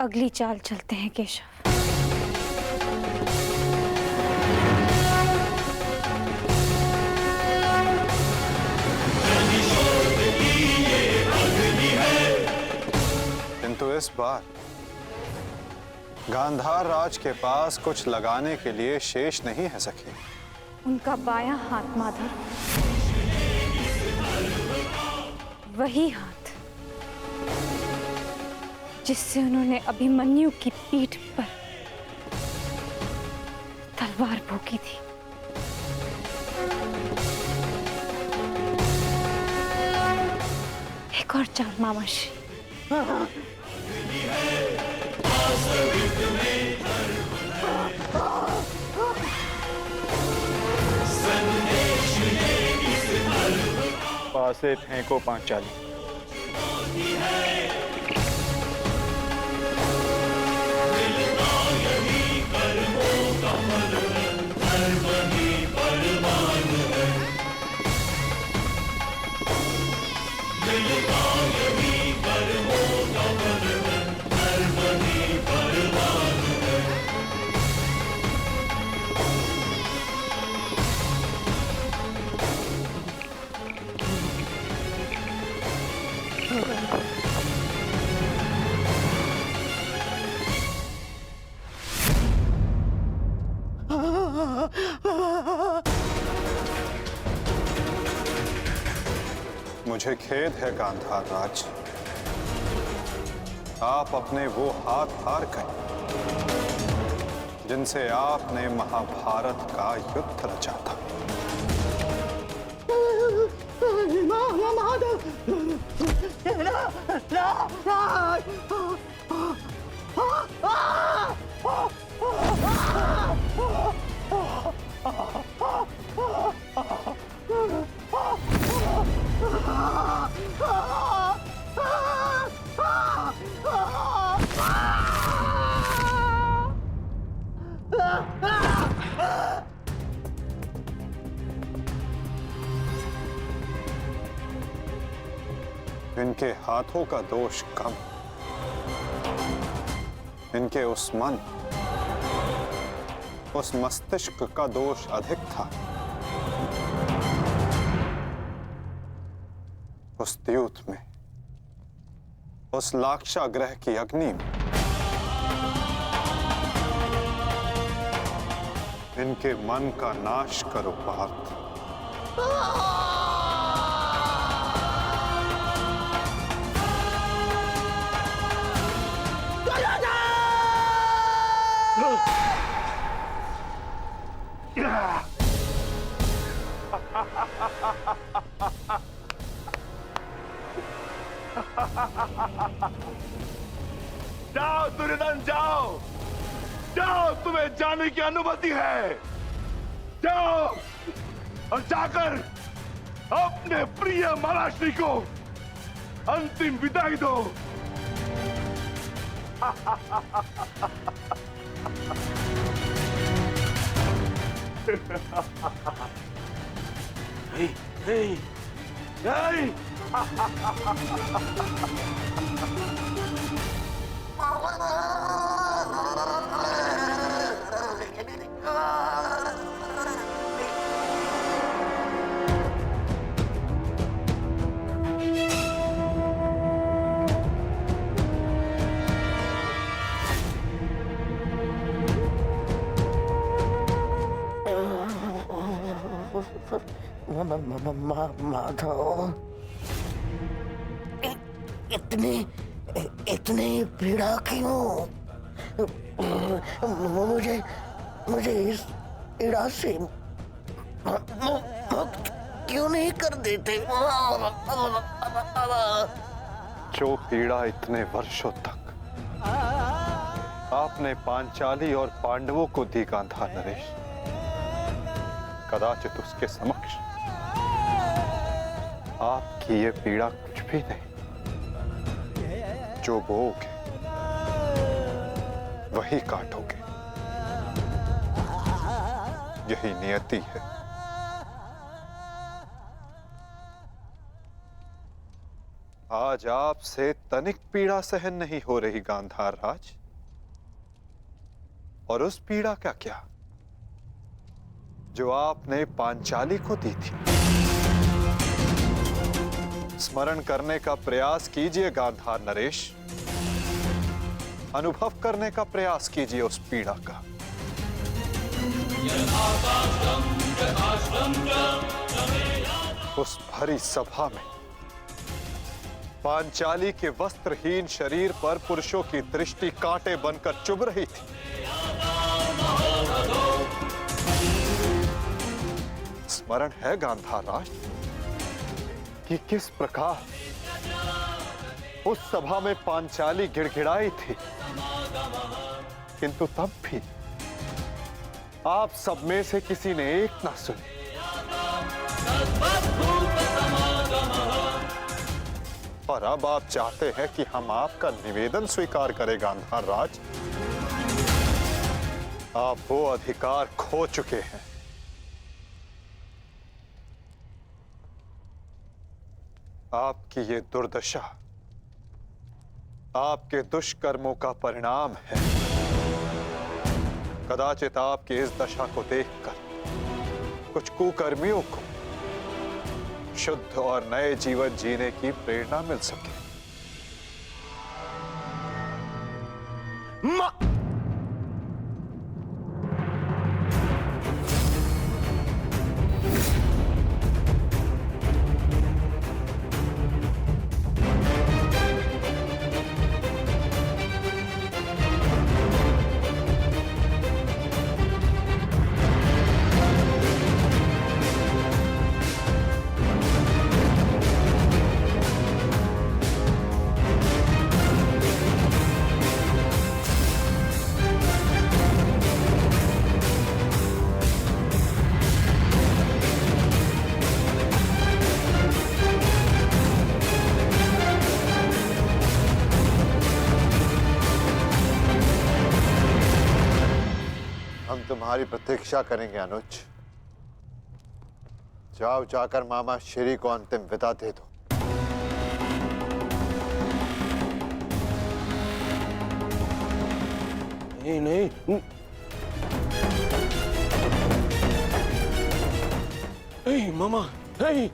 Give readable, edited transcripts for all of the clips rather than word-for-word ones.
अगली चाल चलते हैं केशव। किंतु इस बार गांधार राज के पास कुछ लगाने के लिए शेष नहीं है सखी। उनका बायां हाथ माधव, वही हाथ जिससे उन्होंने अभिमन्यु की पीठ पर तलवार भोंकी थी। एक और चाल मामाश्री। पासे फेंको पांचाली। मुझे खेद है गांधार राज, आप अपने वो हाथ हार गए जिनसे आपने महाभारत का युद्ध रचा था। इनके हाथों का दोष कम, इनके उस मन, उस मस्तिष्क का दोष अधिक था। उस द्यूत में, उस लाक्षागृह की अग्नि में इनके मन का नाश करो पार्थ। जाओ दुर्योधन, जाओ जाओ, तुम्हें जाने की अनुमति है। जाओ और जाकर अपने प्रिय महाराष्ट्री को अंतिम विदाई दो। नहीं, नहीं, नहीं। माधव, इतनी पीड़ा क्यों? मुझे इस पीड़ा से मुक्त क्यों नहीं कर देते? जो पीड़ा इतने वर्षों तक आपने पांचाली और पांडवों को दी गांधार नरेश, कदाचित उसके समक्ष आपकी ये पीड़ा कुछ भी नहीं। जो बोओगे वही काटोगे, यही नियति है। आज आपसे तनिक पीड़ा सहन नहीं हो रही गांधार राज। और उस पीड़ा का क्या जो आपने पांचाली को दी थी? स्मरण करने का प्रयास कीजिए गांधार नरेश, अनुभव करने का प्रयास कीजिए उस पीड़ा का। उस भरी सभा में पांचाली के वस्त्रहीन शरीर पर पुरुषों की दृष्टि कांटे बनकर चुभ रही थी। स्मरण है गांधार राज कि किस प्रकार उस सभा में पांचाली गिड़गिड़ाई थी, किंतु तब भी आप सब में से किसी ने एक ना सुनी। और अब आप चाहते हैं कि हम आपका निवेदन स्वीकार करें गांधार राज। आप वो अधिकार खो चुके हैं। आपकी ये दुर्दशा आपके दुष्कर्मों का परिणाम है। कदाचित आपकी इस दशा को देखकर कुछ कुकर्मियों को शुद्ध और नए जीवन जीने की प्रेरणा मिल सके। तुम्हारी प्रतीक्षा करेंगे अनुज। जाओ, जाकर मामा श्री को अंतिम विदा दे दो। नहीं नहीं नहीं मामा, नहीं।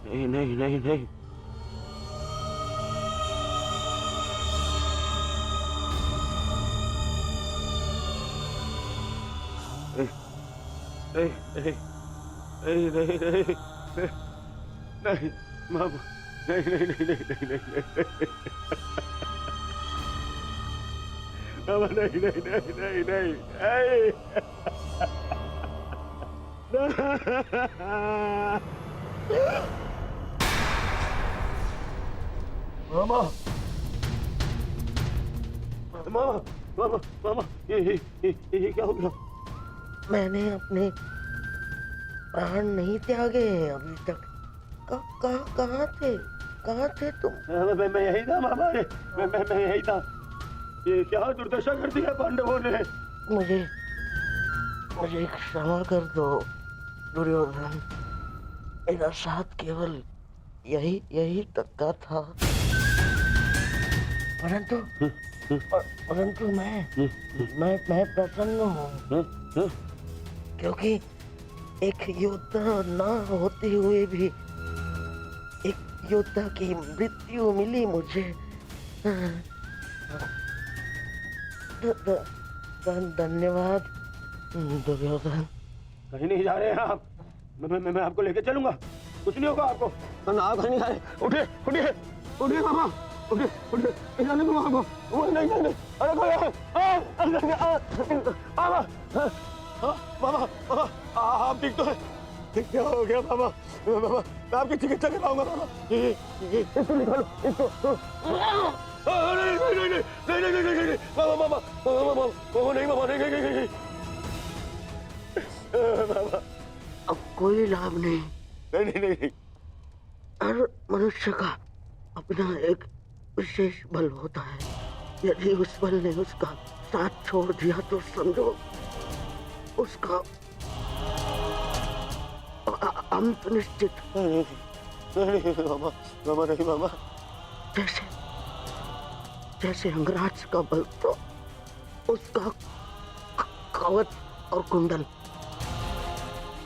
नहीं नहीं नहीं नहीं नहीं नहीं नहीं नहीं नहीं मामा, नहीं नहीं नहीं नहीं नहीं मामा, नहीं नहीं नहीं नहीं नहीं मामा मामा मामा मामा, ये क्या हो गया? मैंने अपने प्राण नहीं त्यागे हैं अभी तक। कहाँ थे तुम? मैं यही था मामा, मैं यही था। ये क्या दुर्दशा कर दी है पांडवों ने। मुझे क्षमा कर दो दुर्योधन। मेरा साथ केवल यही तक का था, परंतु मैं प्रसन्न हूँ, क्योंकि एक योद्धा ना होते हुए भी एक योद्धा की मृत्यु मिली मुझे। धन्यवाद दुर्योधन। कहीं नहीं जा रहे हैं आप। मैं आपको लेके चलूंगा, कुछ नहीं होगा आपको। ना आप कहीं नहीं जा रहे। उठिए उठिए उठिए मामा, उठिए जाने दो आपको। नहीं नहीं नहीं, अरे मामा मामा, आप ठीक तो है? क्या हो गया मामा? मामा मैं आपकी चिकित्सा कराऊंगा मामा। इसको निकालो, इसको। नहीं नहीं नहीं नहीं नहीं नहीं नहीं मामा मामा मामा नहीं मामा, नहीं नहीं नहीं मामा, अब कोई लाभ नहीं। नहीं नहीं नहीं। हर मनुष्य का अपना एक विशेष बल होता है। यदि उस बल ने उसका साथ छोड़ दिया तो समझो उसका अंत निश्चित। नहीं मामा, मामा नहीं मामा। जैसे जैसे अंगराज का बल तो उसका कवच और कुंडल,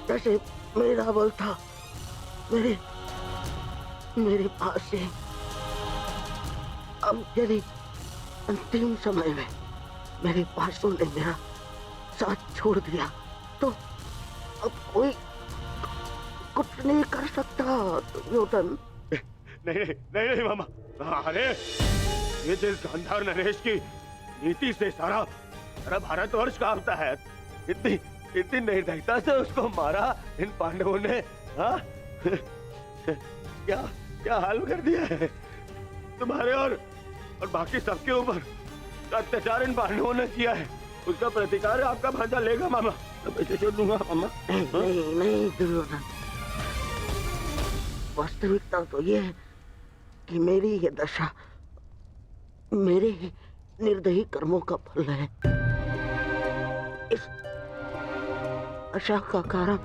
जैसे मेरा बल था मेरे पास से। अब यदि अंतिम समय में मेरे पासों ने मेरा साथ छोड़ दिया तो अब कोई कुछ नहीं कर सकता दुर्योधन। नहीं नहीं नहीं नहीं मामा। अरे ये जिस गांधार नरेश की नीति से सारा भारतवर्ष कांपता है, इतनी निर्दयता से उसको मारा इन पांडवों ने। हाँ क्या हाल कर दिया है तुम्हारे और बाकी सबके ऊपर। अत्याचार इन पांडवों ने किया है, उसका प्रतिकार आपका भांजा लेगा मामा। मैं छोड़ दूंगा मामा। नहीं दुर्योधन, वास्तविकता तो ये है कि मेरी ये दशा मेरे ही निर्दयी कर्मों का फल है। इस आशा का कारण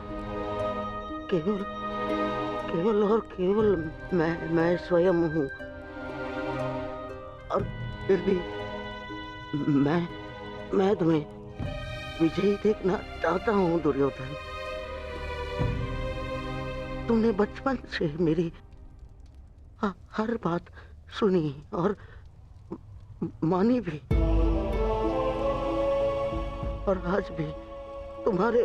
केवल और केवल मैं स्वयं हूँ। और फिर भी मैं तुम्हें विजयी देखना चाहता हूँ दुर्योधन। तुमने बचपन से मेरी हर बात सुनी और मानी भी, और आज भी तुम्हारे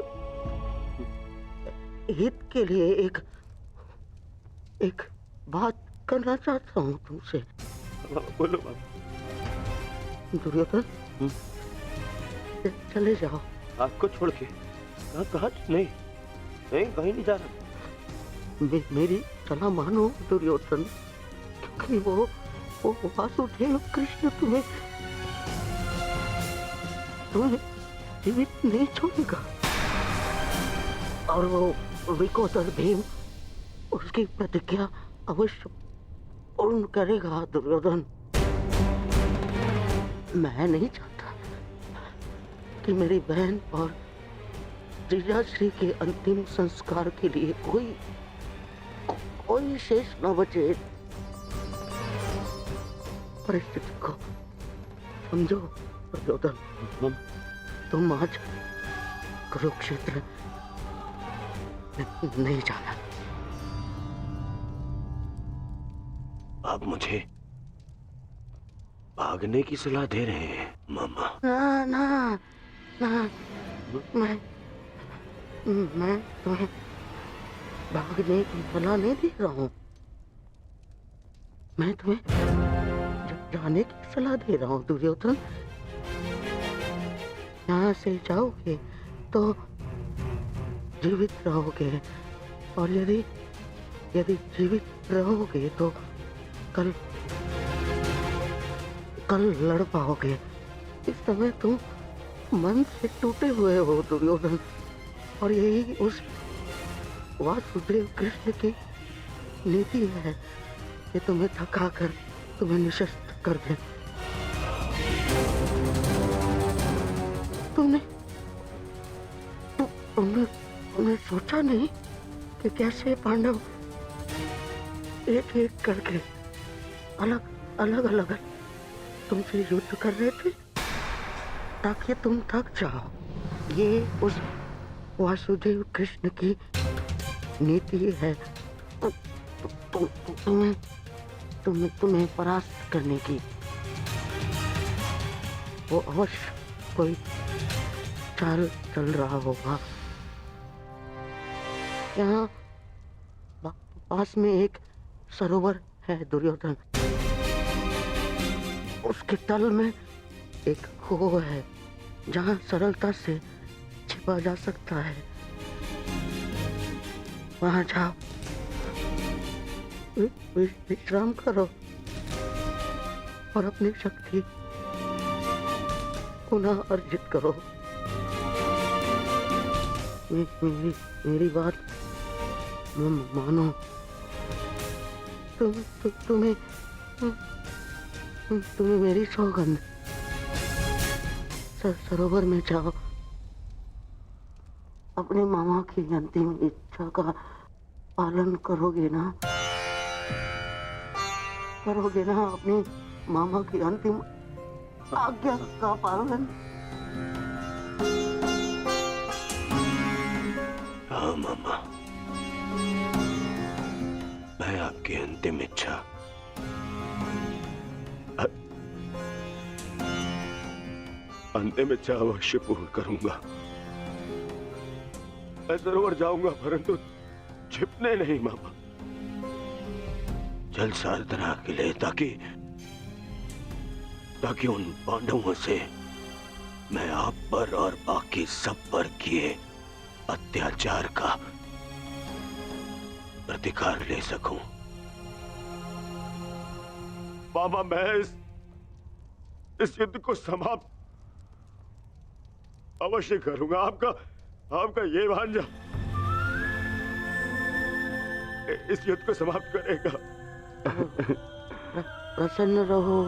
हित के लिए एक बात करना चाहता हूँ तुमसे। बोलो बाबा। दुर्योधन चले जाओ। आपको छोड़ के कहाँ? नहीं कहीं नहीं जा रहा। मेरी सलाह मानो दुर्योधन, क्योंकि वो वासुदेव कृष्ण तुम्हें जीवित नहीं छोड़ेगा, और वो विकोदर भीम उसकी प्रतिज्ञा अवश्य पूर्ण करेगा दुर्योधन। मैं नहीं चाहता कि मेरी बहन और जीजाश्री के अंतिम संस्कार के लिए कोई शेष न बचे। परिस्थिति को समझो दुर्योधन। तुम आज कुरुक्षेत्र नहीं जाना। आप मुझे भागने की सलाह दे रहे हैं मामा? ना मैं तुम्हें भागने की सलाह नहीं दे रहा हूँ। मैं तुम्हें जाने की सलाह दे रहा हूँ दुर्योधन। यहाँ से जाओगे तो जीवित रहोगे, और यदि जीवित रहोगे तो कल लड़ पाओगे। इस समय तुम मन से टूटे हुए हो दुर्योधन, और यही उस वासुदेव कृष्ण की नीति है कि तुम्हें थकाकर तुम्हें निशस्त्र कर दे। तुमने सोचा नहीं कि कैसे पांडव एक एक करके अलग तुमसे युद्ध कर रहे थे ताकि तुम थक जाओ। ये उस वासुदेव कृष्ण की नीति है तुम्हें परास्त करने की। वो अवश्य कोई चाल चल रहा होगा। यहाँ पास में एक सरोवर है दुर्योधन, उसके तल में एक खो है जहाँ सरलता से छिपा जा सकता है। वहां जाओ, विश्राम करो और अपनी शक्ति पुनः अर्जित करो। मेरी बात तुम्हें मेरी सौगंध, सरोवर में जाओ, अपने मामा की अंतिम इच्छा का पालन करोगे ना? करोगे ना अपनी मामा की अंतिम आज्ञा का पालन? हाँ मामा, मैं आपकी अंतिम इच्छा अवश्य पूर्ण करूंगा। मैं सरोवर जाऊंगा, परंतु छिपने नहीं मामा, जल साधना के लिए, ताकि उन पांडवों से मैं आप पर और बाकी सब पर किए अत्याचार का प्रतिकार ले सकूं। मामा, मैं इस युद्ध को समाप्त अवश्य करूंगा। आपका ये भांजा इस युद्ध को समाप्त करेगा। प्रसन्न रहो।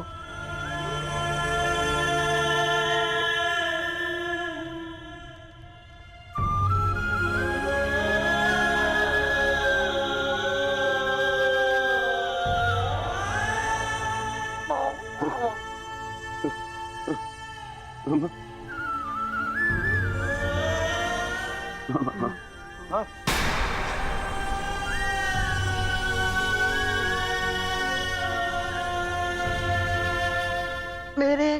मेरे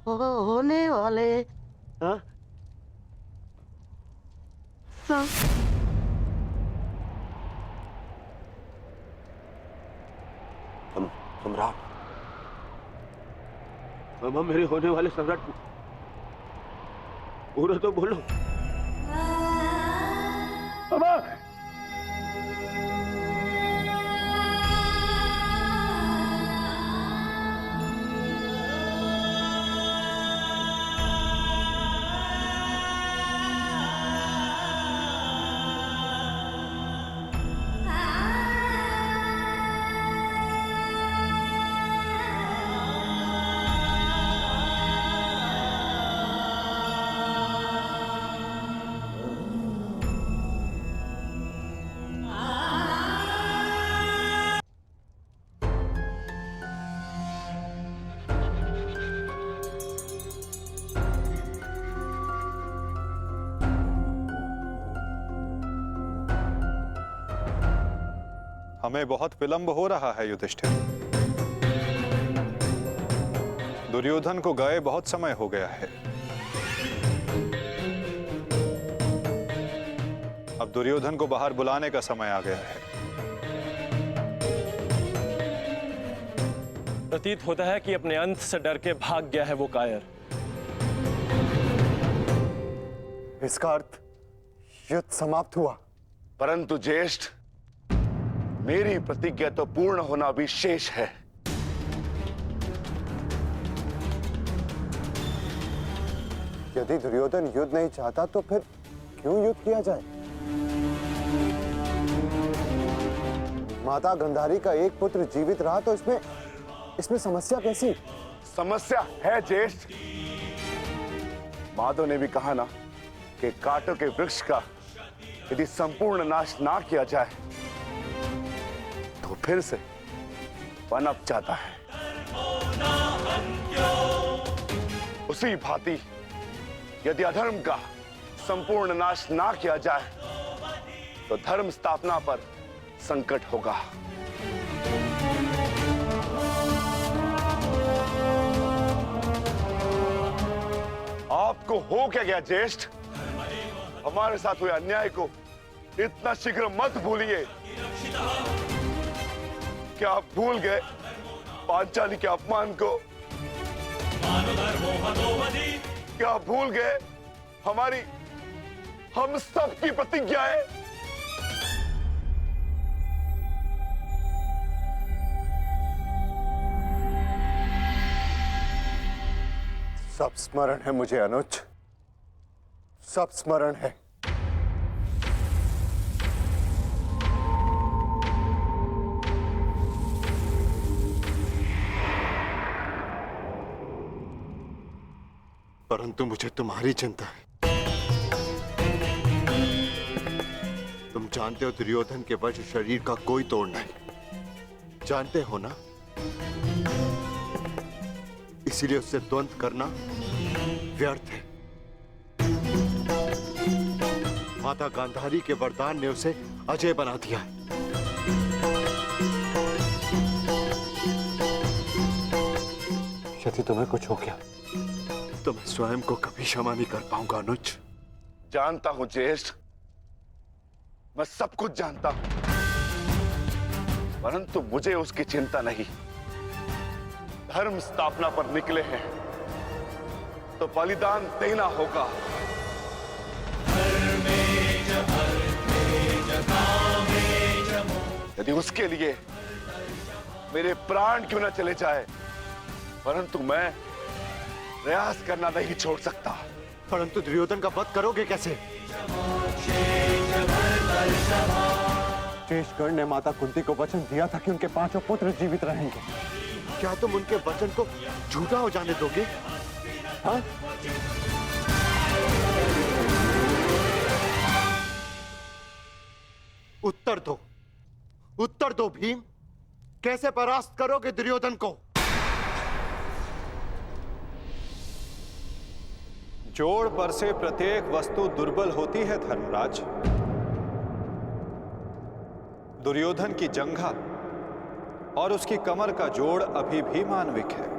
होने वाले सम्राट, मामा, मेरे होने वाले सम्राट, पूरा तो बोलो मामा। हमें बहुत विलंब हो रहा है युधिष्ठिर। दुर्योधन को गए बहुत समय हो गया है। अब दुर्योधन को बाहर बुलाने का समय आ गया है। प्रतीत होता है कि अपने अंत से डर के भाग गया है वो कायर। इसका अर्थ युद्ध समाप्त हुआ। परंतु ज्येष्ठ, मेरी प्रतिज्ञा तो पूर्ण होना भी शेष है। यदि दुर्योधन युद्ध नहीं चाहता तो फिर क्यों युद्ध किया जाए? माता गंधारी का एक पुत्र जीवित रहा तो इसमें समस्या कैसी? समस्या है ज्येष्ठ। माधव ने भी कहा ना कि कांटों के वृक्ष का यदि संपूर्ण नाश ना किया जाए तो फिर से पनप जाता है। उसी भांति यदि अधर्म का संपूर्ण नाश ना किया जाए तो धर्म स्थापना पर संकट होगा। आपको हो क्या गया ज्येष्ठ? हमारे साथ हुए अन्याय को इतना शीघ्र मत भूलिए। क्या आप भूल गए पांचाली के अपमान को? क्या आप भूल गए हम सब की प्रतिज्ञाएं? सब स्मरण है मुझे अनुज, सब स्मरण है। परंतु मुझे तुम्हारी चिंता है। तुम जानते हो दुर्योधन के वश शरीर का कोई तोड़ नहीं, जानते हो ना? इसीलिए उससे द्वंद्व करना व्यर्थ है। माता गांधारी के वरदान ने उसे अजय बना दिया है। यदि तुम्हें कुछ हो गया तो मैं स्वयं को कभी क्षमा नहीं कर पाऊंगा अनुज। जानता हूं ज्येष्ठ, मैं सब कुछ जानता हूं, परंतु मुझे उसकी चिंता नहीं। धर्म स्थापना पर निकले हैं तो बलिदान देना होगा। यदि उसके लिए मेरे प्राण क्यों न चले जाए, परंतु मैं प्रयास करना नहीं छोड़ सकता। परंतु दुर्योधन का वध करोगे कैसे? शेषगढ़ ने माता कुंती को वचन दिया था कि उनके 5 पुत्र जीवित रहेंगे। क्या तुम उनके वचन को झूठा हो जाने दोगे? हाँ? उत्तर दो, उत्तर दो भीम, कैसे परास्त करोगे दुर्योधन को? जोड़ पर से प्रत्येक वस्तु दुर्बल होती है धर्मराज। दुर्योधन की जंघा और उसकी कमर का जोड़ अभी भी मानविक है।